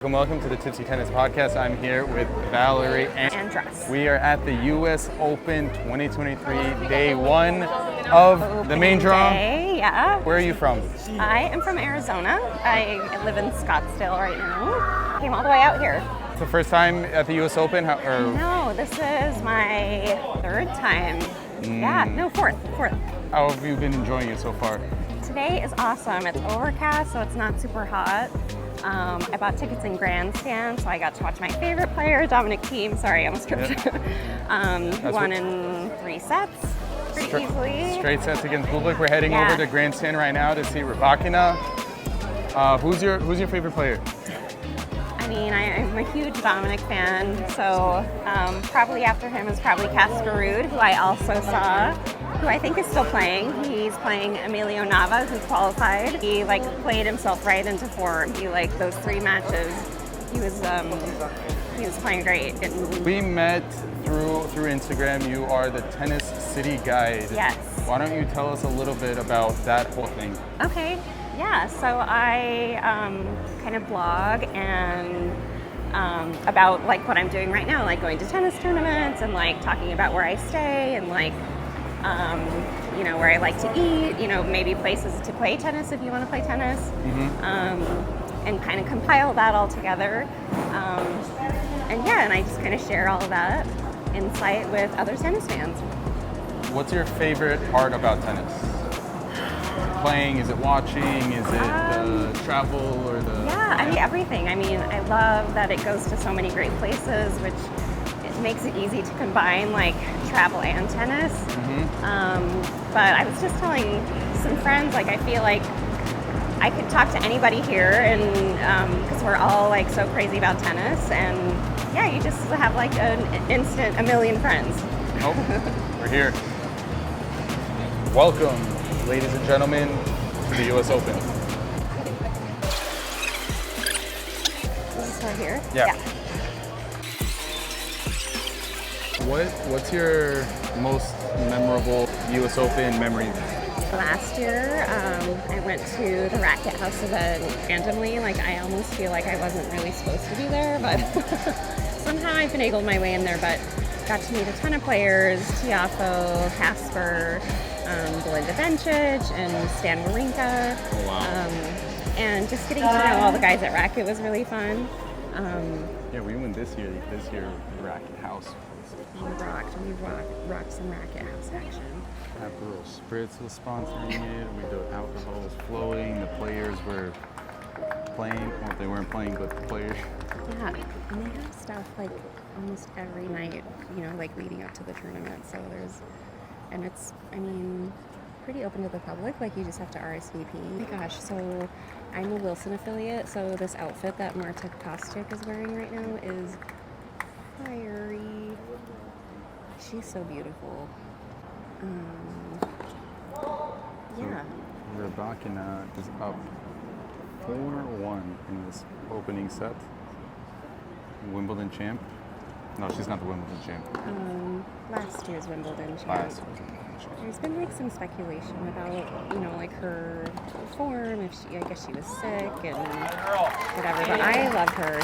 Welcome to the Tipsy Tennis Podcast. I'm here with Valarie Andrus. We are at the U.S. Open 2023, day one of the main draw. Yeah. Where are you from? I am from Arizona. I live in Scottsdale right now. Came all the way out here. It's the first time at the U.S. Open? No, this is my third time. Yeah, no, fourth. How have you been enjoying it so far? Today is awesome. It's overcast, so it's not super hot. I bought tickets in grandstand, so I got to watch my favorite player, Dominic Thiem. Sorry, I almost tripped. Who won in 3 sets pretty easily. Straight sets against Bublik. We're heading over to grandstand right now to see Rybakina. Who's your favorite player? I mean, I'm a huge Dominic fan, so probably after him is probably Cascarud, who I also saw, who I think is still playing. He's playing Emilio Nava, who's qualified. He played himself right into form. He those 3 matches, he was playing great. We met through Instagram. You are the Tennis City Guide. Yes. Why don't you tell us a little bit about that whole thing? Okay. Yeah, so I kind of blog and about what I'm doing right now, going to tennis tournaments and talking about where I stay and where I like to eat, maybe places to play tennis if you want to play tennis, and kind of compile that all together. And I just kind of share all of that insight with other tennis fans. What's your favorite part about tennis? Playing? Is it watching? Is it the travel or the... Yeah, I mean, everything. I mean, I love that it goes to so many great places, which it makes it easy to combine travel and tennis. But I was just telling some friends, I feel like I could talk to anybody here, and because we're all so crazy about tennis, and yeah, you just have an instant 1 million friends. Oh, we're here. Welcome, ladies and gentlemen, to the U.S. Open. Is this right here? Yeah. What's your most memorable U.S. Open memory? Last year, I went to the Racket House event randomly. I almost feel like I wasn't really supposed to be there, but somehow I finagled my way in there. But got to meet a ton of players: Tiafoe, Casper, Belinda Bencic, and Stan Wawrinka. Oh, wow. And just getting to know all the guys at Racket was really fun. Yeah, we went this year, Racket House. We rocked some Racket House action. Aperol Spritz was sponsoring it. The alcohol was flowing. The players were playing. Well, they weren't playing, but the players. Yeah, and they have stuff almost every night, leading up to the tournament. So it's, pretty open to the public. You just have to RSVP. Oh my gosh, so I'm a Wilson affiliate, so this outfit that Marta Kostyuk is wearing right now is fiery. She's so beautiful. Yeah. Rybakina is up 4-1 in this opening set. Wimbledon champ. No, she's not the Wimbledon champ. Last year's Wimbledon champ. There's been some speculation about, her form, I guess she was sick and whatever, but I love her.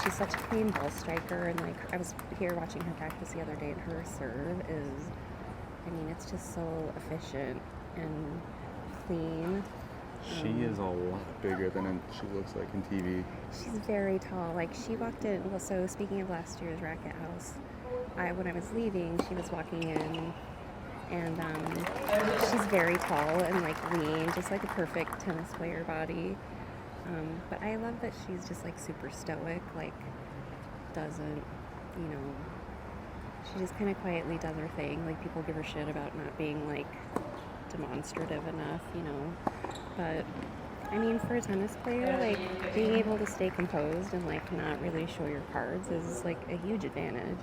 She's such a clean ball striker, and I was here watching her practice the other day, and her serve is, it's just so efficient and clean. She is a lot bigger than she looks like in TV. She's very tall. She walked in, well, so speaking of last year's Racket House, when I was leaving, she was walking in, and she's very tall and lean, just a perfect tennis player body. But I love that she's just super stoic, doesn't, she just kind of quietly does her thing. People give her shit about not being demonstrative enough, but for a tennis player, being able to stay composed and not really show your cards is a huge advantage.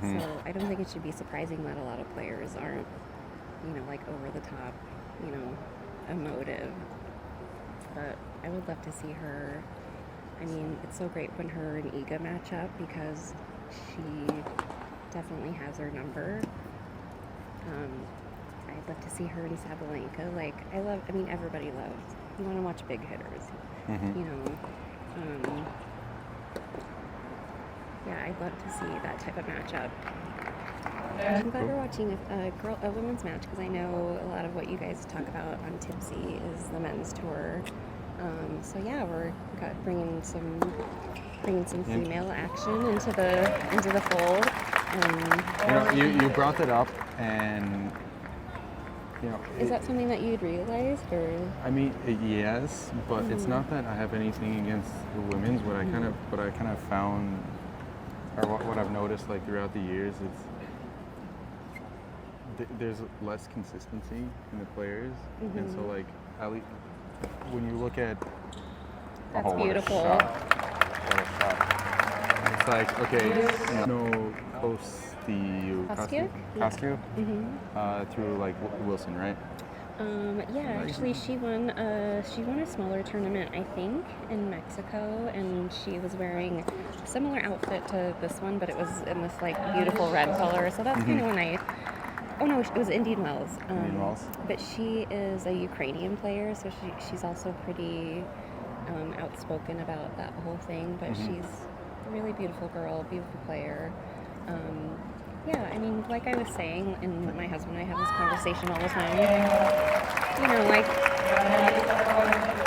So I don't think it should be surprising that a lot of players aren't, over the top, emotive. But I would love to see her. It's so great when her and Iga match up because she definitely has her number. I'd love to see her and Sabalenka. Everybody loves. You want to watch big hitters. Yeah, I'd love to see that type of matchup. I'm glad we're watching a women's match because I know a lot of what you guys talk about on Tipsy is the men's tour. So yeah, we're bringing some female action into the fold. You brought that up, and is that something that you'd realized, or? I mean, yes, but it's not that I have anything against the women's. What I kind of found, or what I've noticed like throughout the years, there's less consistency in the players, and so like at least when you look at That's beautiful. What a shot. It's like, okay, no Kostiu through like Wilson, right? Yeah, actually she won a smaller tournament, I think, in Mexico, and she was wearing a similar outfit to this one, but it was in this like beautiful red color. So that's kind of when oh no, it was Indian Wells. But she is a Ukrainian player, so she's also pretty outspoken about that whole thing. But she's a really beautiful girl, beautiful player. Yeah, I mean, like I was saying, and my husband and I have this conversation all the time. Like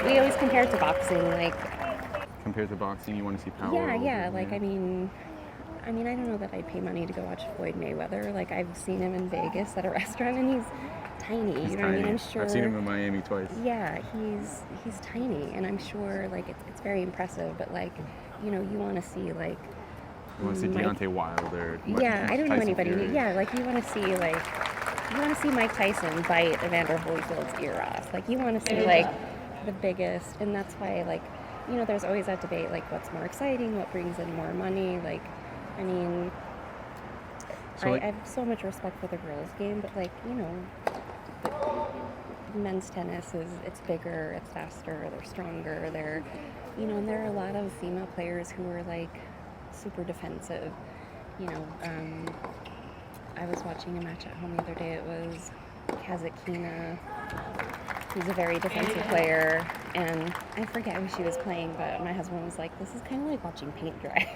we always compare it to boxing. Like compared to boxing, you want to see power. Yeah. Like I mean, I don't know that I'd pay money to go watch Floyd Mayweather. Like I've seen him in Vegas at a restaurant, and he's tiny. He's you know tiny. what I mean? I'm sure. I've seen him in Miami twice. Yeah, he's tiny, and I'm sure like it's very impressive. But like, you want to see like. You want to see Deontay Wilder. Yeah, I don't know anybody. Fury. Yeah, like you want to see Mike Tyson bite Evander Holyfield's ear off. Like you want to see like the biggest, and that's why like there's always that debate like what's more exciting, what brings in more money. Like, I mean, I have so much respect for the girls' game, but like men's tennis it's bigger, it's faster, they're stronger, and there are a lot of female players who are like super defensive. I was watching a match at home the other day. It was Kazakina, who's a very defensive player, and I forget who she was playing, but my husband was like, this is kind of like watching paint dry.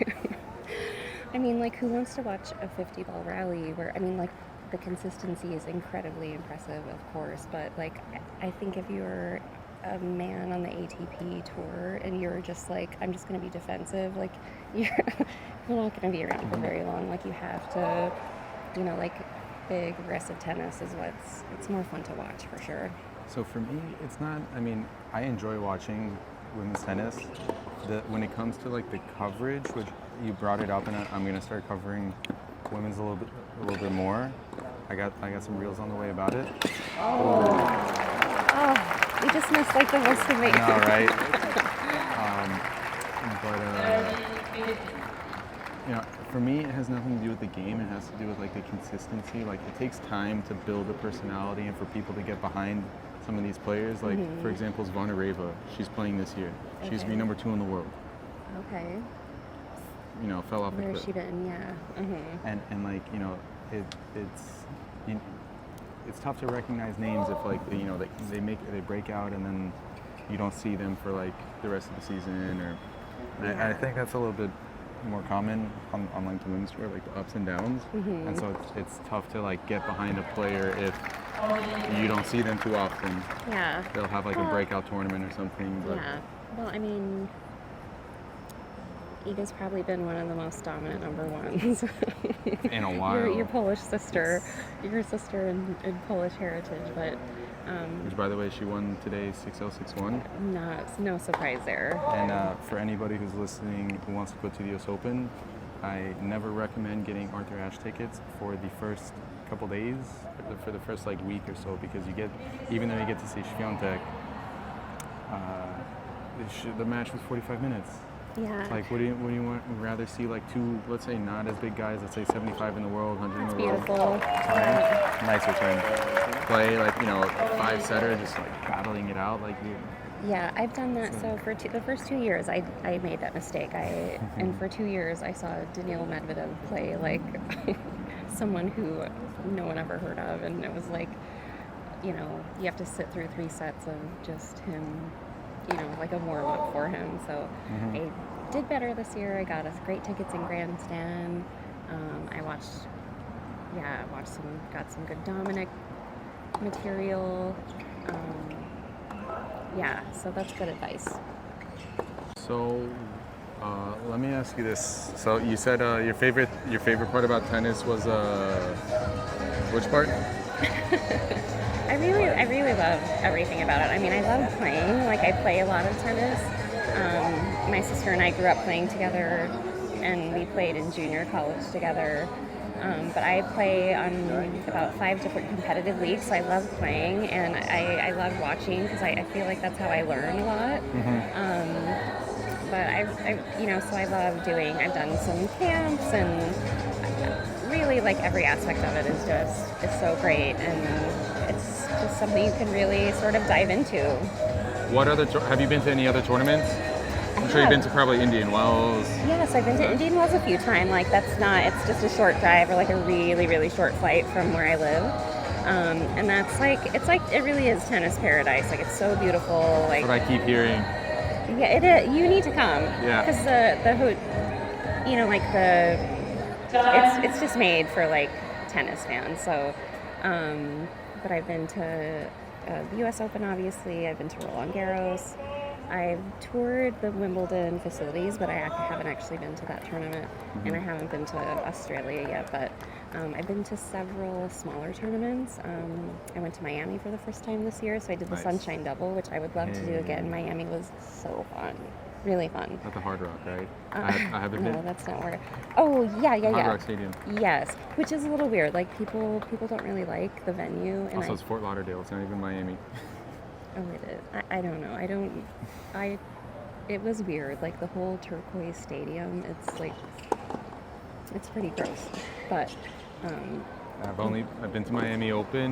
I mean, like, who wants to watch a 50-ball rally where, like, the consistency is incredibly impressive, of course, but, like, I think if you're a man on the ATP tour and you're just like, I'm just going to be defensive, like, you're not going to be around for very long. Like, you have to, like, big, aggressive tennis is it's more fun to watch, for sure. So for me, it's not, I enjoy watching women's tennis. When it comes to, like, the coverage, which you brought it up, and I'm going to start covering women's a little bit more. I got some reels on the way about it. You just missed like the most amazing. All right. For me, it has nothing to do with the game. It has to do with like the consistency. Like it takes time to build a personality and for people to get behind some of these players. Like for example, Valarie Andrus. She's playing this year. She used to be number 2 in the world. Okay. Fell off the cliff. Where has she been? Yeah. And like it's tough to recognize names if like they break out and then you don't see them for like the rest of the season I think that's a little bit more common on like the women's tour, like the ups and downs, and so it's tough to like get behind a player if you don't see them too often. Yeah. They'll have like a breakout tournament or something. But yeah. Well, Iga's probably been one of the most dominant number ones. In a while. Your Polish sister, your sister in Polish heritage, but. Which, by the way, she won today 6-0, 6-1. No surprise there. And for anybody who's listening who wants to go to the US Open, I never recommend getting Arthur Ashe tickets for the first couple days, for the first like week or so, because even though you get to see Świątek, the match was 45 minutes. Yeah. Like, what do you want? Rather see like two, let's say not as big guys, let's say 75 in the world, 100 in the world. Beautiful. Nice return. Play like 5-setter, just like battling it out like you. Yeah, I've done that. So for the first 2 years, I made that mistake. And for 2 years, I saw Daniil Medvedev play like someone who no one ever heard of, and it was like, you have to sit through 3 sets of just him like a warm up for him. So I did better this year. I got us great tickets in grandstand. I got some good Dominic material. So that's good advice. So, let me ask you this. So you said your favorite part about tennis was which part? I really love everything about it. I mean, I love playing. Like, I play a lot of tennis. My sister and I grew up playing together, and we played in junior college together. But I play on about 5 different competitive leagues, so I love playing, and I love watching because I feel like that's how I learn a lot. But so I love doing. I've done some camps, and really, like, every aspect of it is so great, and it's just something you can really sort of dive into. What other have you been to any other tournaments? I'm sure you've been to probably Indian Wells. Yes, I've been to Indian Wells a few times. Like, it's just a short drive or like a really, really short flight from where I live. And that's it really is tennis paradise. Like, it's so beautiful. Like, That's what I keep hearing. Yeah, it is. You need to come. Yeah. Because it's just made for like tennis fans. So, but I've been to the U.S. Open, obviously. I've been to Roland Garros. I've toured the Wimbledon facilities, but I haven't actually been to that tournament, and I haven't been to Australia yet, but I've been to several smaller tournaments. I went to Miami for the first time this year, so I did the Sunshine Double, which I would love to do again. Miami was so fun. Really fun. At the Hard Rock, right? I haven't been. No, that's not where. Oh, yeah. Hard Rock Stadium. Yes, which is a little weird. Like, people don't really like the venue. And Also, it's Fort Lauderdale. It's not even Miami. Oh, it is. I don't know. It was weird. Like, the whole turquoise stadium, it's pretty gross. But, I've been to Miami Open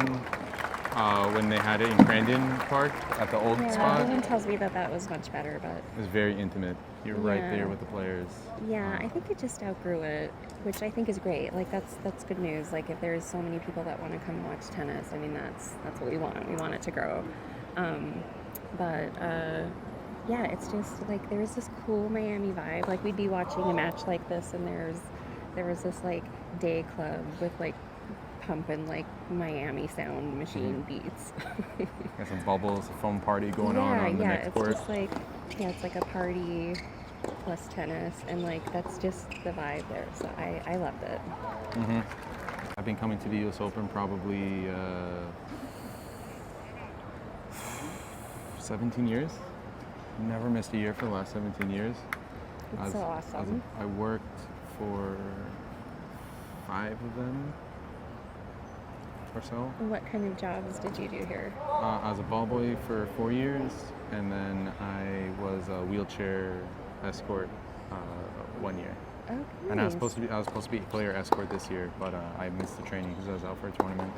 when they had it in Crandon Park at the old spot. Everyone tells me that was much better, but It was very intimate. You're right there with the players. yeah, I think it just outgrew it, which I think is great. Like, that's good news. Like, if there's so many people that want to come watch tennis, I mean, that's what we want. We want it to grow. Yeah, it's just like there's this cool Miami vibe. Like, we'd be watching a match like this, and there was this like day club with like pumping like Miami sound machine beats. Got some bubbles, a foam party going on the next court. Just like it's like a party plus tennis, and like that's just the vibe there. So I loved it. I've been coming to the U.S. Open probably 17 years. Never missed a year for the last 17 years. It's so awesome. I worked for 5 of them or so. What kind of jobs did you do here? I was a ball boy for 4 years, and then I was a wheelchair escort 1 year. Okay. And I was supposed to be player escort this year, but I missed the training because I was out for a tournament.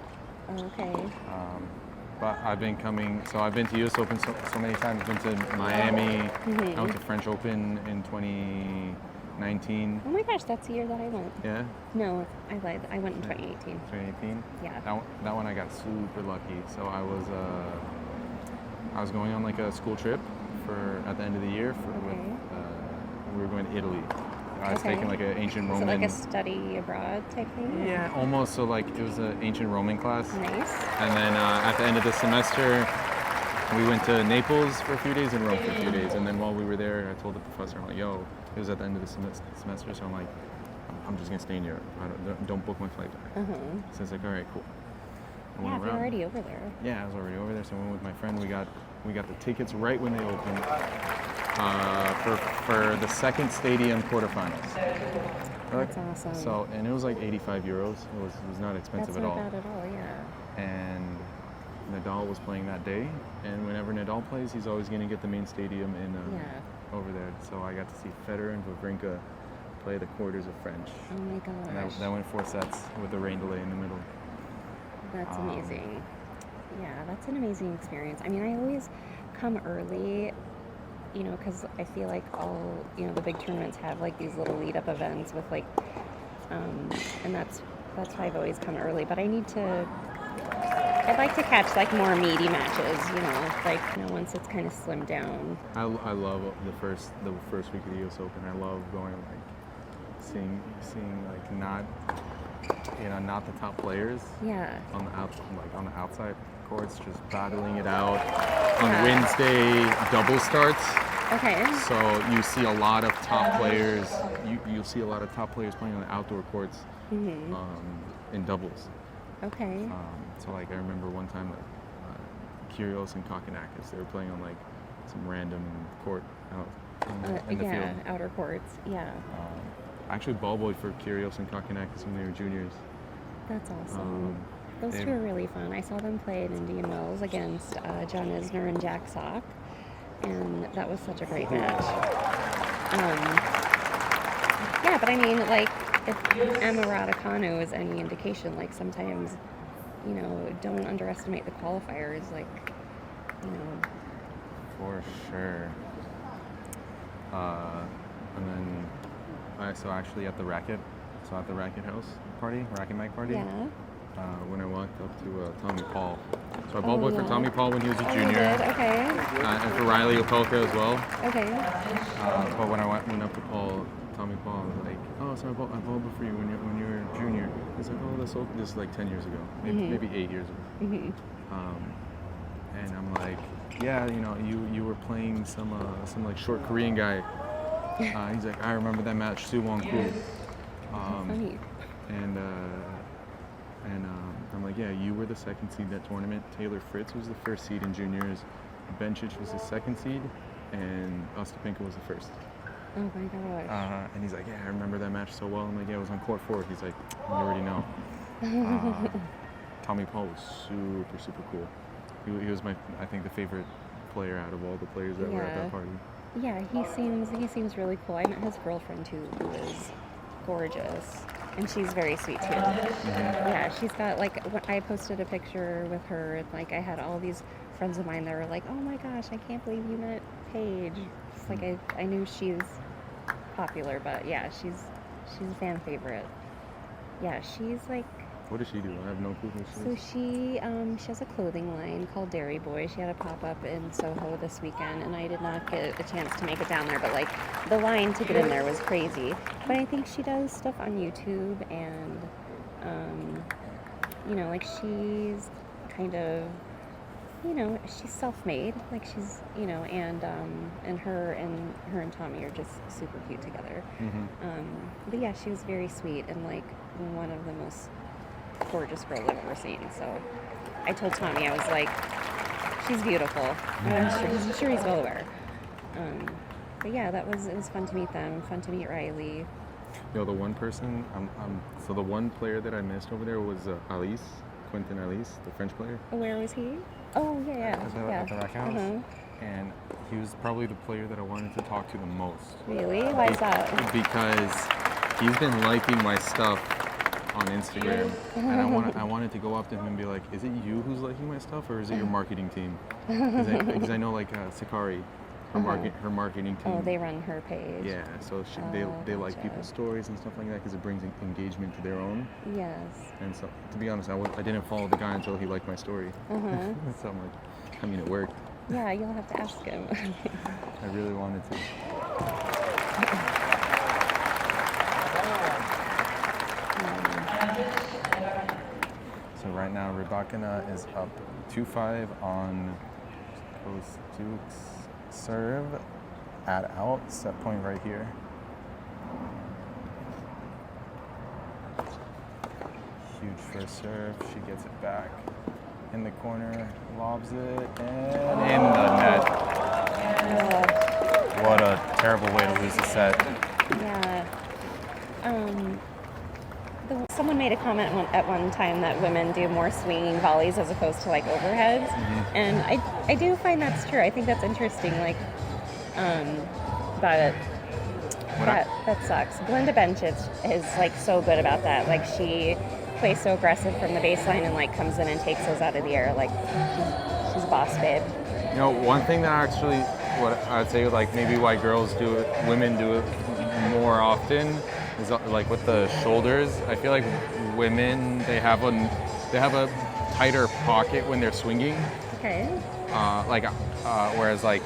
Okay. But I've been to US Open so many times. I've been to Miami. I went to French Open in 2019. Oh my gosh, that's the year that I went. Yeah? No, I lied. I went in 2018. 2018? Yeah. That one I got super lucky. So I was going on like a school trip at the end of the year. We were going to Italy. I was taking like an ancient Roman. So like a study abroad type thing? Yeah, almost. So like it was an ancient Roman class. Nice. And then at the end of the semester, we went to Naples for a few days and Rome for a few days. And then while we were there, I told the professor, I'm like, yo, it was at the end of the semester, so I'm like, I'm just gonna stay in Europe. Don't book my flight back. So it's like, all right, cool. Yeah, you're already over there. Yeah, I was already over there. So I went with my friend. We got the tickets right when they opened for the second stadium quarterfinals. That's awesome. So, and it was like 85 euros. It was not expensive at all. That's not bad at all, yeah. And Nadal was playing that day, and whenever Nadal plays, he's always going to get the main stadium over there. So I got to see Federer and Wawrinka play the quarters of French. Oh my gosh. And that went 4 sets with the rain delay in the middle. That's amazing. Yeah, that's an amazing experience. I mean, I always come early, because I feel like all, the big tournaments have like these little lead-up events with like, and that's why I've always come early. But I need to I'd like to catch like more meaty matches, like once it's kind of slimmed down. I love the first week of the U.S. Open. I love going like seeing like not the top players. Yeah. On the outside courts, just battling it out. On Wednesday, double starts. Okay. So you see a lot of top players. You'll see a lot of top players playing on the outdoor courts in doubles. Okay. So like I remember one time that Kyrgios and Kokkinakis, they were playing on like some random court out in the field. Outer courts. Yeah. I actually ball boyed for Kyrgios and Kokkinakis when they were juniors. That's awesome. Those two are really fun. I saw them play at Indian Wells against John Isner and Jack Sock, and that was such a great match. Yeah, but I mean, like, if Emma Raducanu is any indication, like, sometimes, don't underestimate the qualifiers, like, For sure. And then, so actually at the racket house party, racket mag party. Yeah. When I walked up to Tommy Paul. So I ball boyed for Tommy Paul when he was a junior. You did? Okay. And for Riley Opelka as well. Okay. But when I went up to Tommy Paul, I was like, oh, so I ball boyed for you when you were a junior. He's like, oh, this is like 10 years ago, maybe 8 years ago. And I'm like, yeah, you were playing some like short Korean guy. He's like, I remember that match, Suwon Koo. Funny. And I'm like, yeah, you were the second seed that tournament. Taylor Fritz was the first seed in juniors. Bencic was the second seed, and Ostapenko was the first. Oh my gosh. And he's like, yeah, I remember that match so well. I'm like, yeah, it was on court 4. He's like, you already know. Tommy Paul was super, super cool. He was I think the favorite player out of all the players that were at that party. Yeah, he seems really cool. I met his girlfriend too, who is gorgeous, and she's very sweet too. Yeah, she's got like, I posted a picture with her, and like I had all these friends of mine that were like, oh my gosh, I can't believe you met Paige. It's like I knew she's popular, but yeah, she's a fan favorite. Yeah, she's like. What does she do? I have no clue who she is. So she has a clothing line called Dairy Boy. She had a pop-up in Soho this weekend, and I did not get a chance to make it down there, but like the line to get in there was crazy. But I think she does stuff on YouTube, and like she's kind of, she's self-made. Like she's, and her and Tommy are just super cute together. But yeah, she was very sweet and like one of the most gorgeous girls I've ever seen. So I told Tommy, I was like, she's beautiful. And I'm sure he's well aware. But yeah, it was fun to meet them, fun to meet Riley. The one person, so the one player that I missed over there was Quentin Alice, the French player. Where was he? Oh, yeah. At the rack house. And he was probably the player that I wanted to talk to the most. Really? Why is that? Because he's been liking my stuff on Instagram, and I wanted to go up to him and be like, is it you who's liking my stuff, or is it your marketing team? Because I know like Sakari, her marketing team. Oh, they run her page. Yeah, so they like people's stories and stuff like that because it brings engagement to their own. Yes. And so, to be honest, I didn't follow the guy until he liked my story. So I'm like, it worked. Yeah, you'll have to ask him. I really wanted to. So right now, Rybakina is up 2-5 on Kostuk's serve at out, set point right here. Huge first serve, she gets it back in the corner, lobs it, and in the net. What a terrible way to lose the set. Yeah. Someone made a comment at one time that women do more swinging volleys as opposed to like overheads, and I do find that's true. I think that's interesting. Like, but that sucks. Belinda Bencic is like so good about that. Like she plays so aggressive from the baseline and like comes in and takes those out of the air. Like she's a boss babe. One thing that actually, what I'd say, like maybe why women do it more often is like with the shoulders. I feel like women they have a tighter pocket when they're swinging. Okay. Whereas like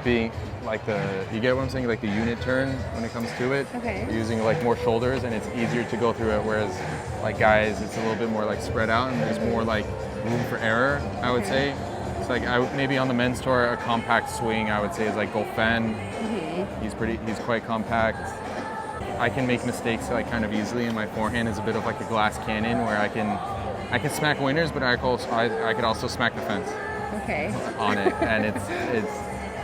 being like you get what I'm saying, like the unit turn when it comes to it. Okay. You're using like more shoulders and it's easier to go through it. Whereas like guys, it's a little bit more like spread out and there's more like room for error, I would say. It's like maybe on the men's tour, a compact swing I would say is like Golfan. He's quite compact. I can make mistakes like kind of easily, and my forehand is a bit of like a glass cannon where I can smack winners, but I could also smack the fence. Okay. On it, and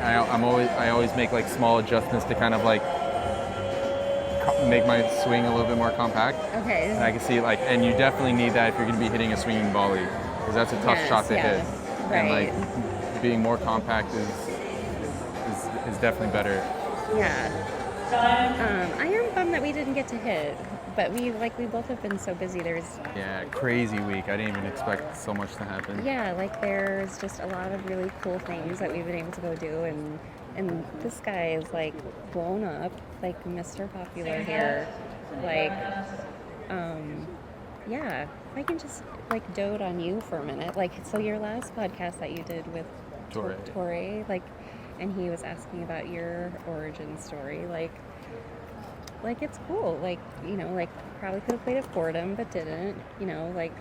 I always make like small adjustments to kind of like make my swing a little bit more compact. Okay. And I can see like, and you definitely need that if you're going to be hitting a swinging volley, because that's a tough shot to hit. Right. And like being more compact is definitely better. Yeah. I am bummed that we didn't get to hit, but we both have been so busy. Crazy week. I didn't even expect so much to happen. Yeah, like there's just a lot of really cool things that we've been able to go do, and this guy is like blown up, like Mr. Popular here. Like, yeah, if I can just like dote on you for a minute. Like, so your last podcast that you did with Torre, like, and he was asking about your origin story, like it's cool. Like, you know, like probably could have played at Fordham, but didn't. You know, like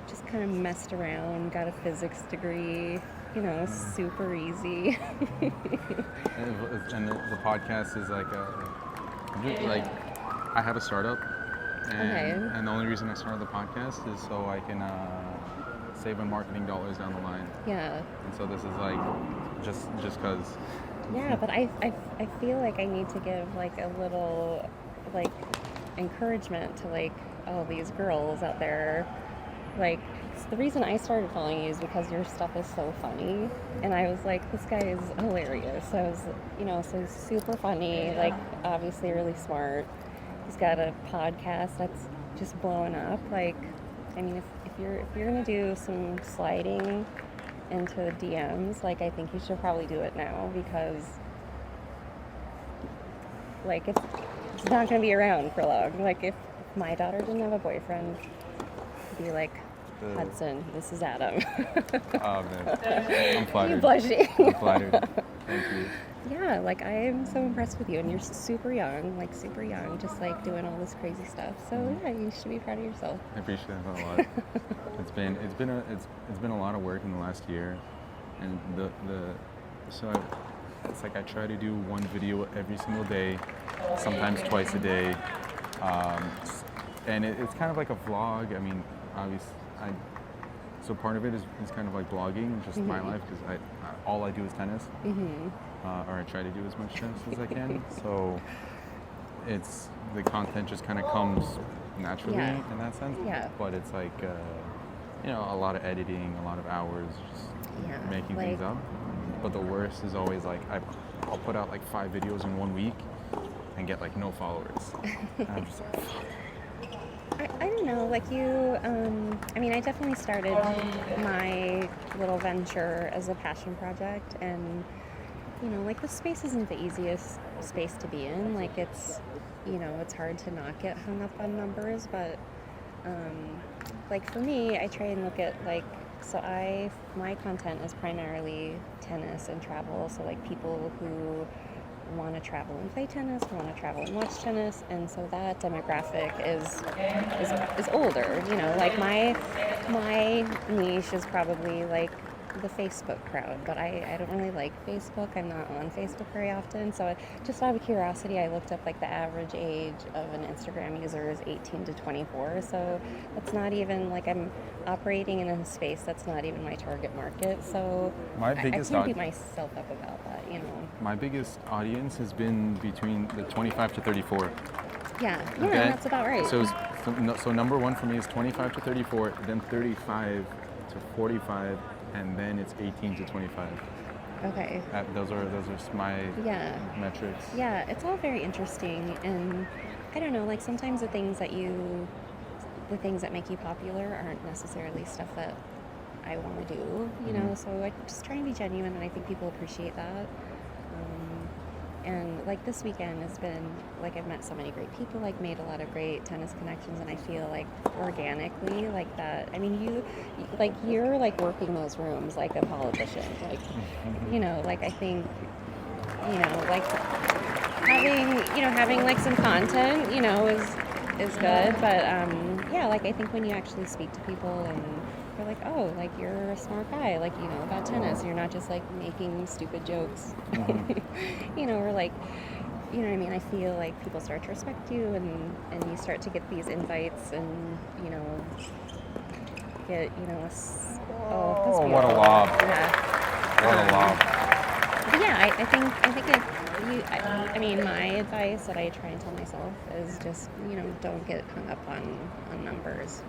just kind of messed around, got a physics degree. You know, super easy. and the podcast is like I have a startup, and the only reason I started the podcast is so I can save my marketing dollars down the line. Yeah. And so this is like just because. Yeah, but I feel like I need to give like a little like encouragement to like all these girls out there. Like, the reason I started following you is because your stuff is so funny, and I was like, this guy is hilarious. So I was, you know, so he's super funny, like obviously really smart. He's got a podcast that's just blowing up. Like, I mean, if you're gonna do some sliding into DMs, like I think you should probably do it now, because like it's not gonna be around for long. Like if my daughter didn't have a boyfriend, it'd be like, Hudson, this is Adam. Oh man, I'm flattered. You're blushing. I'm flattered. Thank you. Yeah, like I am so impressed with you, and you're super young, just like doing all this crazy stuff. So yeah, you should be proud of yourself. I appreciate that a lot. It's been a lot of work in the last year, and it's like I try to do one video every single day, sometimes twice a day, and it's kind of like a vlog. I mean, obviously, so part of it is kind of like blogging, just my life, because all I do is tennis, or I try to do as much tennis as I can. So it's the content just kind of comes naturally in that sense. Yeah. But it's like you know, a lot of editing, a lot of hours, just making things up. But the worst is always like I'll put out like 5 videos in 1 week and get like no followers. And I'm just like, fuck. I don't know, like you, I mean, I definitely started my little venture as a passion project, and, you know, like the space isn't the easiest space to be in. Like it's, you know, it's hard to not get hung up on numbers, but, like for me, I try and look at like, so my content is primarily tennis and travel, so like people who want to travel and play tennis, who want to travel and watch tennis, and so that demographic is older. You know, like my niche is probably like the Facebook crowd, but I don't really like Facebook. I'm not on Facebook very often, so just out of curiosity, I looked up like the average age of an Instagram user is 18 to 24, so that's not even like I'm operating in a space that's not even my target market, so I can't beat myself up about that, you know. My biggest audience has been between the 25 to 34. Yeah, that's about right. So number one for me is 25 to 34, then 35 to 45, and then it's 18 to 25. Okay. Those are my metrics. Yeah, it's all very interesting, and I don't know, like sometimes the things that make you popular aren't necessarily stuff that I want to do, you know, so I just try and be genuine, and I think people appreciate that. And like this weekend has been like I've met so many great people, like made a lot of great tennis connections, and I feel like organically like that. I mean, like you're like working those rooms like a politician, like like I think like having like some content is good, but yeah, like I think when you actually speak to people and you're like, oh, like you're a smart guy, like you know about tennis. You're not just like making stupid jokes, or like, you know what I mean. I feel like people start to respect you, and you start to get these invites, and get that's beautiful. What a lob! Yeah, What a lob! but yeah, I think I mean, my advice that I try and tell myself is just don't get hung up on numbers.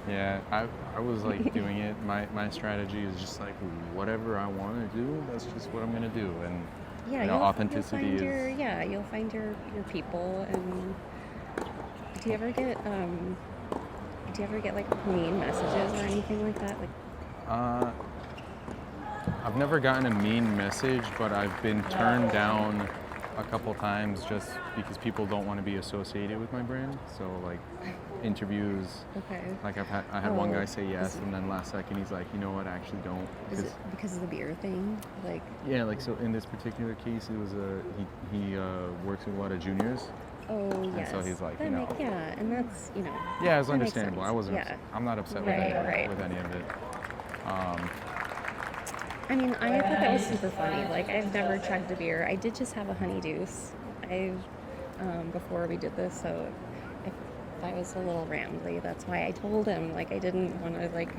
Yeah, I was like doing it. My strategy is just like whatever I want to do, that's just what I'm gonna do. And authenticity you'll find your people. And do you ever get like mean messages or anything like that? Like, I've never gotten a mean message, but I've been turned down a couple times just because people don't want to be associated with my brand. So like interviews. Okay. Like I had one guy say yes, and then last second he's like, you know what, I actually don't. Is it because of the beer thing? Like. Yeah, like so in this particular case, it was he works with a lot of juniors. Oh yes. And so he's like, and that's Yeah, it's understandable. I wasn't. Yeah. I'm not upset with any of it. I mean, I thought that was super funny. Like, I've never chugged a beer. I did just have a honey deuce. Before we did this, so if I was a little rambly, that's why I told him, like, I didn't want to, like,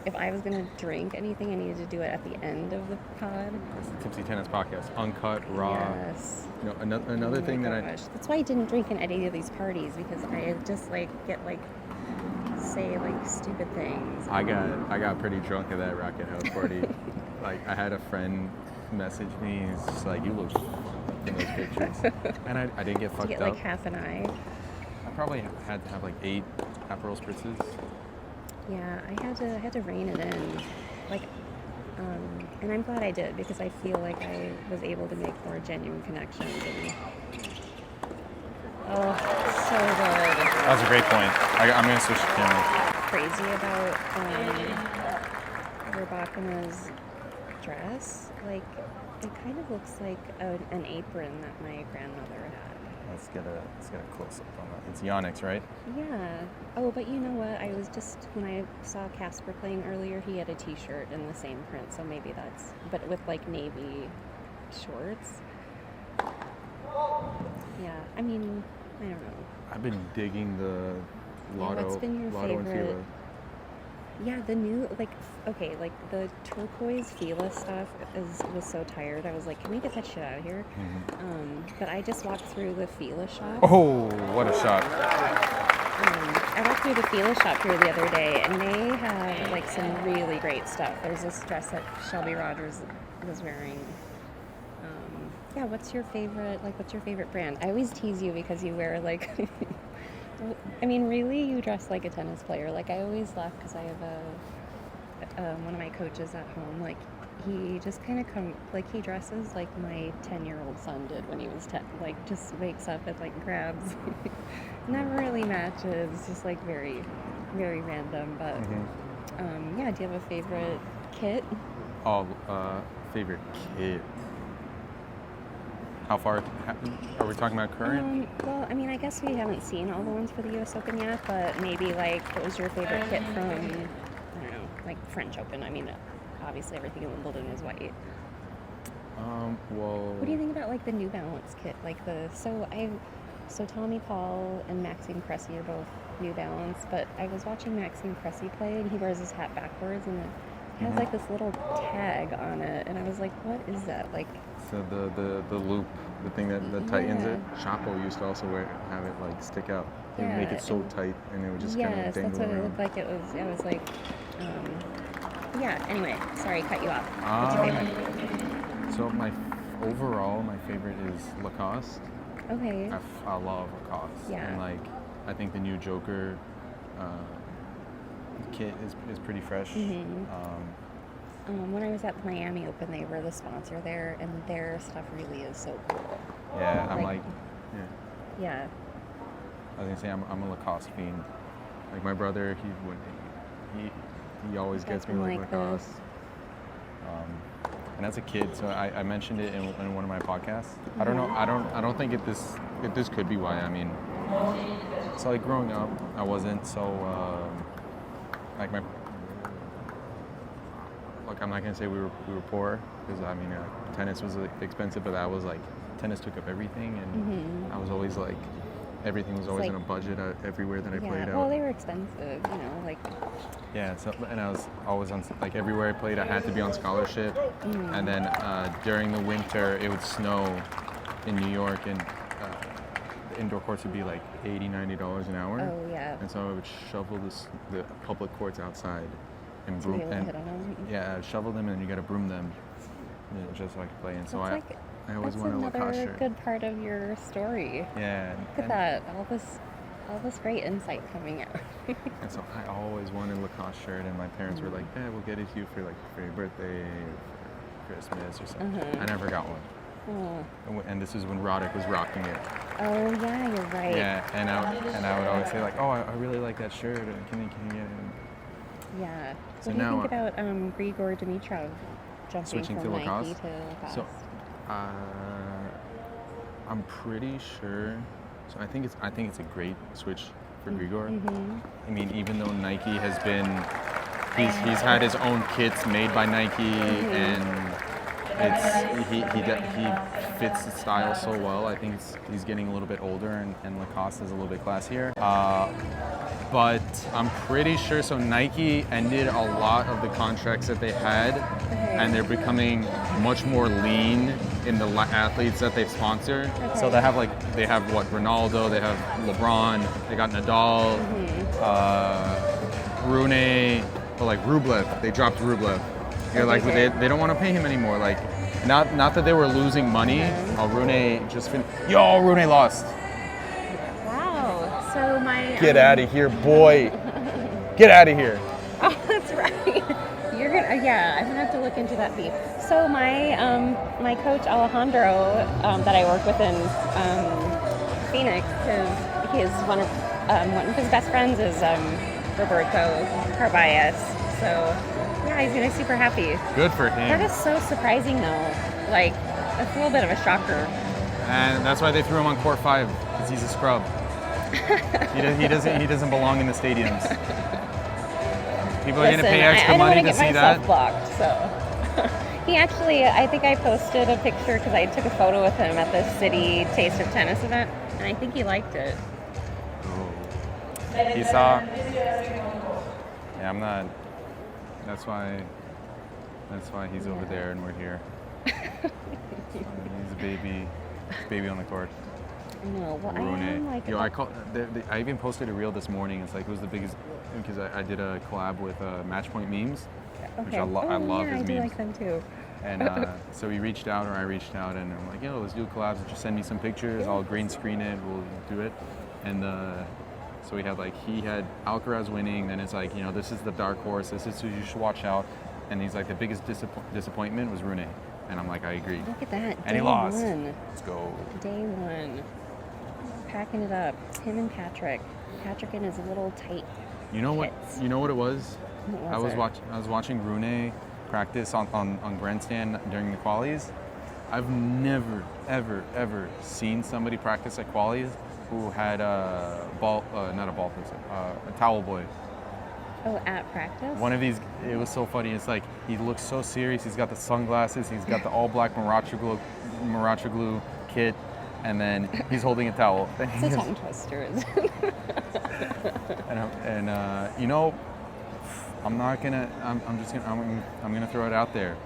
if I was going to drink anything, I needed to do it at the end of the pod. It's the Tipsy Tennis Podcast. Uncut, raw. Yes. Another thing That's why I didn't drink in any of these parties, because I just, like, say like stupid things. I got pretty drunk at that Rocket House party. Like I had a friend message me. He's just like, you look in those pictures, and I didn't get fucked Did you get up. Like half an eye? I probably had to have like 8 Aperol spritzes. Yeah, I had to rein it in, like, and I'm glad I did, because I feel like I was able to make more genuine connections. And, oh, so good. That was a great point. I'm gonna switch the camera. Crazy about Rybakina's dress. Like, it kind of looks like an apron that my grandmother had. Let's get a close up on that. It's Yonex, right? Yeah. Oh, but you know what? I was just, when I saw Casper playing earlier, he had a t-shirt in the same print, so maybe that's, but with like navy shorts. Yeah, I mean, I don't know. I've been digging the Lotto, What's been your Lotto and favorite? Fila. Yeah, the new, like, okay, like the turquoise Fila stuff was so tired. I was like, can we get that shit out of here? But I just walked through the Fila shop. Oh, what a shot. I walked through the Fila shop here the other day, and they have like some really great stuff. There's this dress that Shelby Rogers was wearing. Yeah, what's your favorite brand? I always tease you because you wear like, I mean, really, you dress like a tennis player. Like, I always laugh because I have one of my coaches at home, like, he just kind of he dresses like my 10-year-old son did when he was 10. Like, just wakes up and, like, grabs. Never really matches. Just, like, very, very random. But, yeah, do you have a favorite kit? Oh, favorite kit. How far are we talking about current? Well, I mean, I guess we haven't seen all the ones for the US Open yet, but maybe, like, what was your favorite kit from, I don't know, like, French Open? I mean, obviously everything in Wimbledon is white. Well... What do you think about, like, the New Balance kit? Like, so Tommy Paul and Maxime Cressy are both New Balance, but I was watching Maxime Cressy play, and he wears his hat backwards, and it has, like, this little tag on it, and I was like, what is that? Like... So the loop, the thing that tightens it. Chapo used to also have it like stick out. They would make it so tight, and it would just kind of dangle that's what around. it looked like. It was. I was like, yeah. Anyway, sorry, cut you off. What's your favorite? So my favorite is Lacoste. Okay. I love Lacoste. Yeah. And like, I think the new Joker kit is pretty fresh. When I was at the Miami Open, they were the sponsor there, and their stuff really is so cool. Yeah, I'm Like- like, yeah. Yeah. I was gonna say I'm a Lacoste fiend. Like my brother, he always He's got gets me some like like Lacoste. And as a kid, so I mentioned it in one of my podcasts. I don't know. I don't think this could be why. I mean, so like growing up, I wasn't so like my. Look, I'm not gonna say we were poor because I mean tennis was expensive, but that was like tennis took up everything, and I was always like everything was always like- in a budget everywhere that I played Well, out. they were expensive, you know, like. Yeah, so and I was always on like everywhere I played, I had to be on scholarship, and then during the winter it would snow in New York, and the indoor courts would be like $80-$90 an hour. Oh yeah. And so I would shovel the public courts outside and To be broom able to and hit on them. yeah, shovel them and you got to broom them, just so I could play. And so I always That's wanted a another Lacoste shirt. good part of your story. Yeah. Look at that, all this great insight coming out. And so I always wanted a Lacoste shirt, and my parents were like, "Yeah, we'll get it to you for like for your birthday, or for Christmas, or something." I never got one. Oh. And this is when Roddick was rocking it. Oh yeah, you're right. Yeah, and I would always say like, "Oh, I really like that shirt. Can you get it?" Yeah. So What do you now, think about Grigor Dimitrov jumping switching from to Nike Lacoste? to Lacoste? So, I'm pretty sure. So I think it's a great switch for Grigor. I mean, even though Nike has been, he's had his own kits made by Nike, and he fits the style so well. I think he's getting a little bit older, and Lacoste is a little bit classier. But I'm pretty sure, so Nike ended a lot of the contracts that they had, and they're becoming much more lean in the athletes that they sponsor. So they have what, Ronaldo, they have LeBron, they got Nadal, Rune, but like Rublev, they dropped Rublev. You're like, they don't want to pay him anymore. Like, not that they were losing money. Rune just Rune lost. Wow. So my Get out of here, boy. Get out of here. Oh, that's right. You're gonna, yeah. I'm gonna have to look into that beef. So my my coach Alejandro, that I work with in Phoenix, his one of his best friends is Roberto Carvalles. So yeah, he's gonna be super happy. Good for him. That is so surprising though. Like, that's a little bit of a shocker. And that's why they threw him on court 5, because he's a scrub. he doesn't belong in the stadiums. People are gonna pay extra money to see that. I don't want to get myself blocked, so. He actually, I think I posted a picture because I took a photo with him at the City Taste of Tennis event, and I think he liked it. He saw. Yeah, I'm not. That's why he's over there and we're here. He's a baby on the court. No, well, Rune. I am like. Yo, I even posted a reel this morning. It's like it was the biggest, because I did a collab with Matchpoint Memes, which Okay. I love yeah, his I do memes. like them too. And so I reached out, and I'm like, yo, let's do collabs. Just send me some pictures. I'll green screen it. We'll do it. And so he had Alcaraz winning. Then it's like, this is the dark horse. This is who you should watch out. And he's like, the biggest disappointment was Rune. And I'm like, I agree. Look at that. And he Day lost. one. Let's go. Day one. Packing it up. Him and Patrick. Patrick and his little tight. You know what? Hits. You know what it was? What I was it? was watching Rune practice on grandstand during the qualies. I've never ever seen somebody practice at qualies who had a towel boy. Oh, at practice? One of these, it was so funny. It's like he looks so serious. He's got the sunglasses. He's got the all black Maracha glue kit, and then he's holding a towel. It's a tongue twister, isn't it? I'm gonna throw it out there.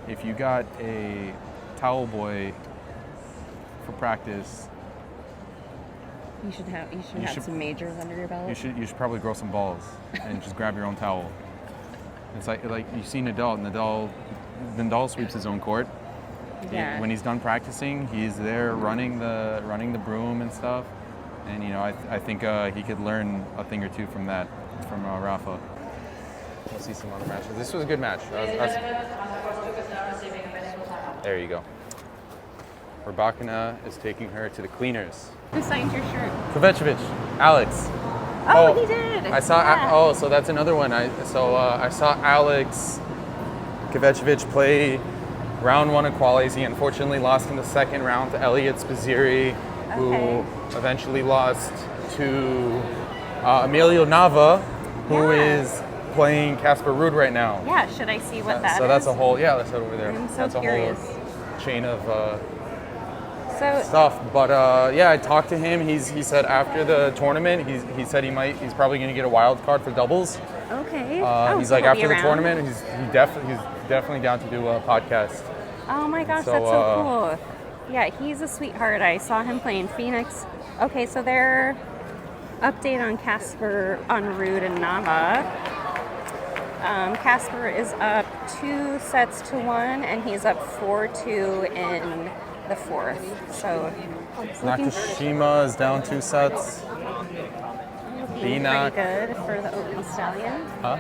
If you got a towel boy for practice, You should have some majors under your belt. you should probably grow some balls and just grab your own towel. It's like you see Nadal sweeps his own court. Yeah. When he's done practicing, he's there running the broom and stuff. And I think he could learn a thing or two from Rafa. we'll see some other matches. This was a good match. There you go. Rybakina is taking her to the cleaners. Who signed your shirt? Kovacevic, Alex. Oh, he did. I saw. Yeah. So that's another one. I saw Alex Kovacevic play round 1 of qualies. He unfortunately lost in the second round to Elliot Spizzirri, who eventually lost to Emilio Nava, who is playing Casper Ruud right now. Yeah, should I see what that is? So that's a whole, let's head over there. I'm so that's curious. a whole chain of So stuff. But I talked to him. He said after the tournament, he said he's probably going to get a wild card for doubles. okay. He's so like he'll after be the around? tournament, he's definitely down to do a podcast. Oh my gosh, So, that's so cool. Yeah, he's a sweetheart. I saw him play in Phoenix. Okay, so their update on Casper, on Ruud and Nava. Casper is up 2-1, and he's up 4-2 in the fourth. So it's looking Nakashima is down 2 sets. pretty Bina. good for the Oatmeal Stallion. Huh?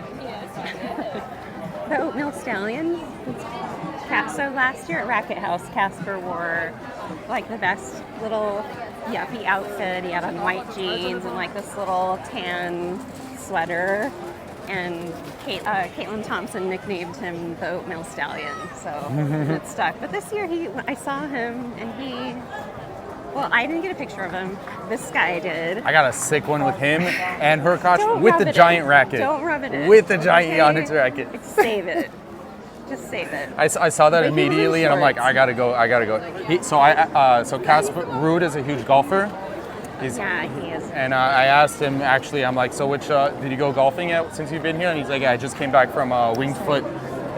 The Oatmeal Stallion. So last year at Racket House, Casper wore like the best little yuppie outfit. He had on white jeans and like this little tan sweater. And Caitlin Thompson nicknamed him the Oatmeal Stallion, so it stuck. But this year, I saw him, and I didn't get a picture of him. This guy did. I got a sick one with him and Hurkacz Don't with rub the it giant in. racket. Don't rub it in. With the giant Okay? Onyx racket. Save it. Just save it. I saw that But he was in immediately, and I'm like, shorts. I gotta go. So Casper Ruud is a huge golfer. Yeah, he is. And I asked him, actually, I'm like, so which, did you go golfing yet since you've been here? And he's like, yeah, I just came back from Winged Foot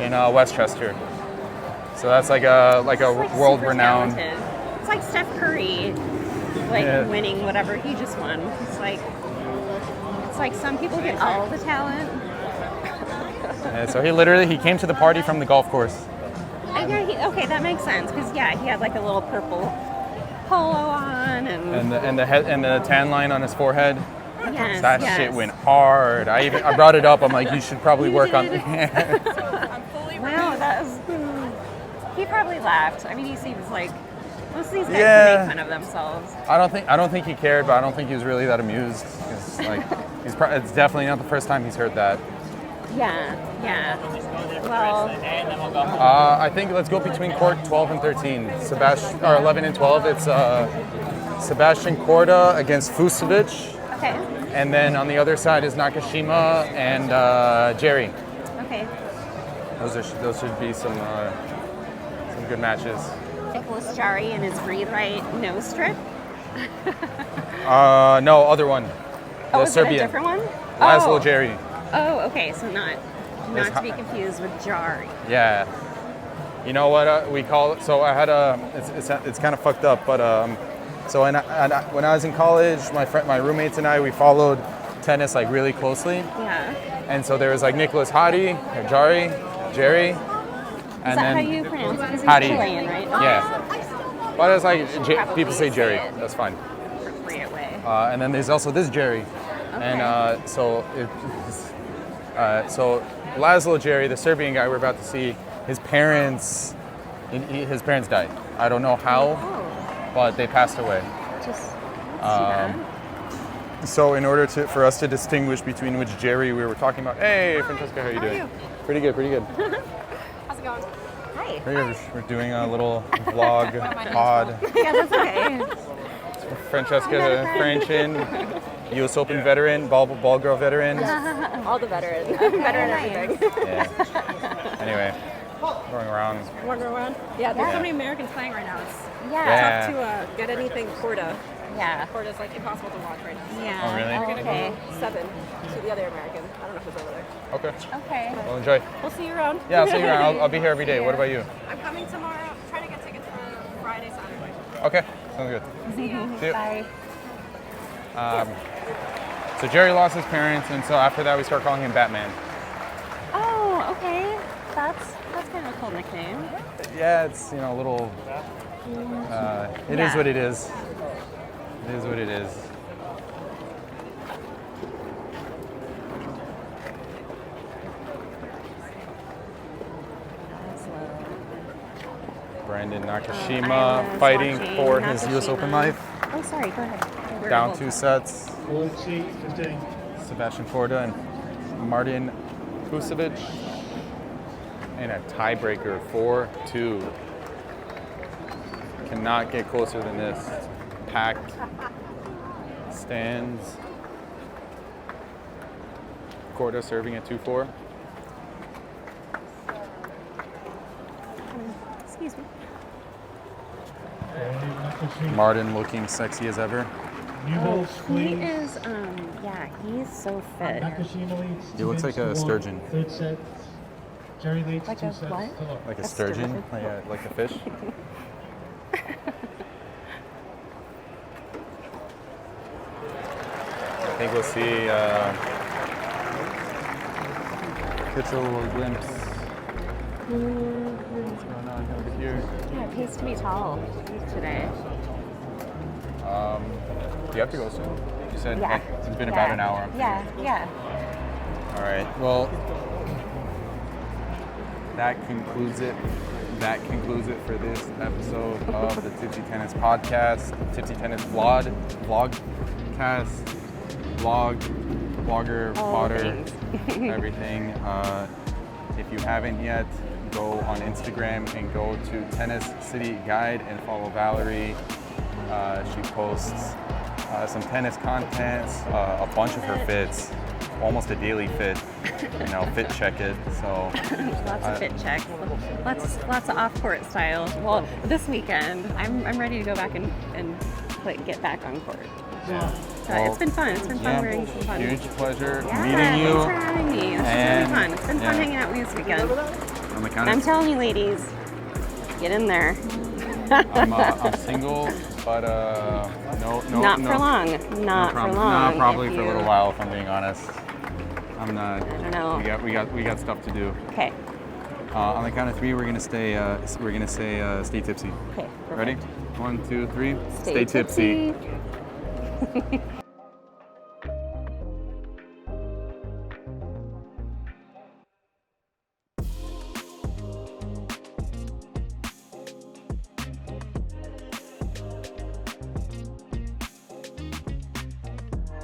in Westchester. So that's like a He's, like, world-renowned. super talented. It's like Steph Curry, winning whatever he just won. It's like some people get all the talent. And so he came to the party from the golf course. Okay, that makes sense because he had like a little purple polo on and the tan line on his forehead. yes, That yes. shit went hard. I brought it up. I'm like, you should probably work on. Wow, that was. He probably laughed. I mean, he seems like most of these guys Yeah. make fun of themselves. I don't think he cared, but I don't think he was really that amused. It's like it's definitely not the first time he's heard that. Yeah. Well, I think let's go between court 12 and 13. 11 and 12. It's Sebastian Korda against Fusovic, okay. and then on the other side is Nakashima and Jerry. Okay. Those should be some good matches. Nicholas Jari and his breathe right nose strip. No, other one. Oh, The is it a Serbian. different one? Laszlo Jerry. Oh, okay. So not It's to be confused with Jari. Yeah. You know what we call it? So I had it's kind of fucked up, but so when I was in college, my roommates and I, we followed tennis like really closely. Yeah. And so there was like Nicholas Hadi, or Jerry. Is that how you pronounce it? Because he's Hadi. Chilean, right? Yeah. But it's like Probably people say Jerry. say it. That's fine. Appropriate way. And then there's also this Jerry. Okay. And so Laszlo Jerry, the Serbian guy we're about to see, his parents died. I don't know how, but they passed away. Just So in order for us to distinguish between which Jerry we were talking about, hey Francesca, how are you doing? Pretty good. How's it going? Hi. Pretty good. We're doing a little vlog pod. Yeah, that's okay. Francesca Franchin, U.S. Open veteran, ball girl veteran. All the veterans. Veteran everything. Yeah. Anyway, going around. Wandering around. Yeah, there's so many Americans playing right now. It's Yeah. tough to get anything Corda. Yeah. Corda's like impossible to watch right now. Yeah. Oh, really? We're gonna Okay. go 7 to the other American. I don't know who's over there. Okay. Okay. Well, enjoy. We'll see you around. Yeah, I'll see you around. I'll be here every day. What about you? I'm coming tomorrow. I'm trying to get tickets for Friday, Saturday. Okay, sounds good. See you. Bye. So Jerry lost his parents, and so after that we start calling him Batman. Oh, okay. That's kind of a cool nickname. Yeah, it's a little. It is Yeah. what it is. It is what it is. Brandon I Nakashima was fighting watching for his U.S. Nakashima. Open life. Oh, sorry. Go ahead. We're Down both 2 sets. 15. Sebastian Korda and Martin Kusevic. And a tiebreaker, 4-2. Cannot get closer than this. Packed stands. Korda serving at 2-4. Excuse me. Martin looking sexy as ever. New He is, yeah, he's so fit. Nakashima leads. He looks like a sturgeon. Third set. Jerry leads Like 2 a sets. what? to love. Like a A sturgeon, sturgeon. like a fish. I think we'll see, catch a little glimpse. What's going on over here? Yeah, it pays to be tall today. Do you have to go soon? You said Yeah. like, it's been about an hour. Yeah, yeah. All right. Well, that concludes it. That concludes it for this episode of the Tipsy Tennis Podcast, Tipsy Tennis Vlogcast, blogger, All fodder, things. everything. If you haven't yet, go on Instagram and go to Tennis City Guide and follow Valarie. She posts some tennis content, a bunch of her fits, almost a daily fit. Fit check it. So Lots of fit checks. Lots of off-court style. Well, this weekend, I'm ready to go back and get back on court. yeah. It's been fun. It's been fun wearing some fun. Huge pleasure Yeah, meeting you. thanks for having me. This And- is really fun. It's been fun yeah. hanging out with you this weekend. On the count And of I'm telling you, ladies, get in there. I'm single, but no, Not for long. Not for long. No, probably if for a you- little while, if I'm being honest. I'm not. I don't know. We got stuff to do. Okay. On the count of 3, we're gonna say stay tipsy. Okay. Ready? Perfect. 1, 2, 3. Stay tipsy.